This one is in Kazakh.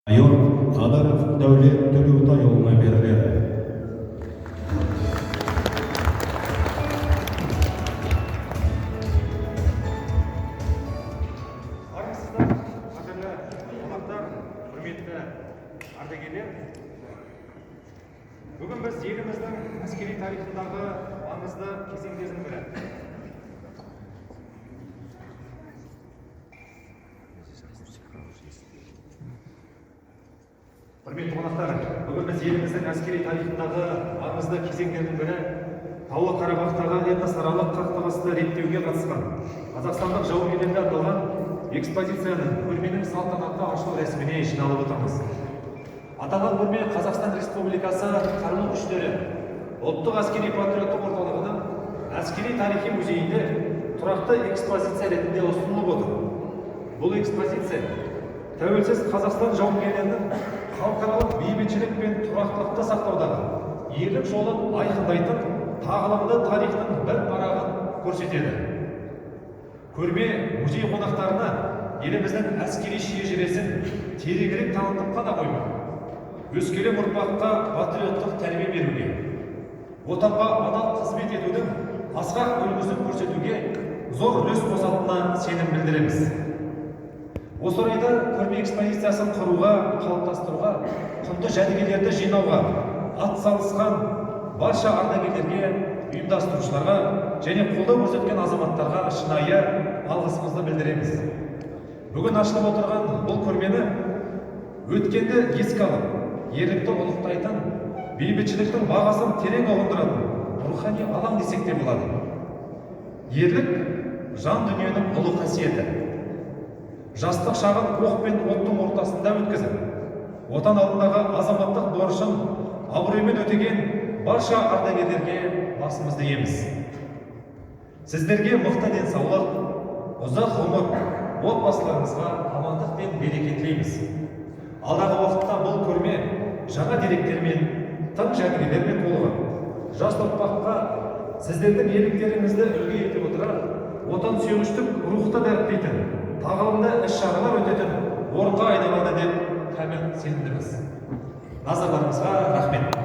Майор Қадыров Дәулет Төлеутайұлына беріледі. Армысыздар, қадірлі қонақтар, құрметті ардагерлер. Бүгін біз еліміздің әскери тарихындағы маңызды кезеңдердің бірі. Құрметті қонақтар, бүгін біз еліміздің әскери тарихындағы маңызды кезеңдердің бірі Таулы Қарабақтағы этносаралық қақтығысты реттеуге қатысқан қазақстандық жауынгерлерге арналған экспозицияның көрменің салтанатты ашылу рәсіміне жиналып отырмыз. Аталған көрме Қазақстан Республикасы Қарулы күштері ұлттық әскери патриоттық орталығының әскери тарихи музейінде тұрақты экспозиция ретінде ұсынылып отыр. Бұл экспозиция тәуелсіз Қазақстан жауынгерлерінің халықаралық бейбітшілік пен тұрақтылықты сақтаудағы ерлік жолын айқындайтын тағылымды тарихтың бір парағын көрсетеді. Көрме музей қонақтарына еліміздің әскери шежіресін тереңірек танытып қана қоймай, өскелең ұрпаққа патриоттық тәрбие беруге, отанға адал қызмет етудің асқақ үлгісін көрсетуге зор үлес қосатынына сенім білдіреміз. Осы орайда көрме экспозициясын құруға, қалыптастыруға, құнды жәдігерлерді жинауға атсалысқан барша ардагерлерге, ұйымдастырушыларға және қолдау көрсеткен азаматтарға шынайы алғысымызды білдіреміз. Бүгін ашылып отырған бұл көрмені өткенді еске алып, ерлікті ұлықтайтын, бейбітшіліктің бағасын терең ұғындыратын рухани алаң десек те болады. Ерлік жан дүниенің ұлы қасиеті. Жастық шағын оқ пен оттың ортасында өткізіп, отан алдындағы азаматтық борышын абыроймен өтеген барша ардагерлерге басымызды иеміз. Сіздерге мықты денсаулық, ұзақ ғұмыр, отбасыларыңызға амандық пен береке тілейміз. Алдағы уақытта бұл көрме жаңа деректермен, тың жәдігерлермен толығып, жас ұрпаққа сіздердің ерліктеріңізді үлгі ете отыра, отан сүйгіштік рухты дәріптейтін, тағылымды іс-шаралар өтетін орынға айналады деп кәміл сенімдіміз. Назарларыңызға рахмет.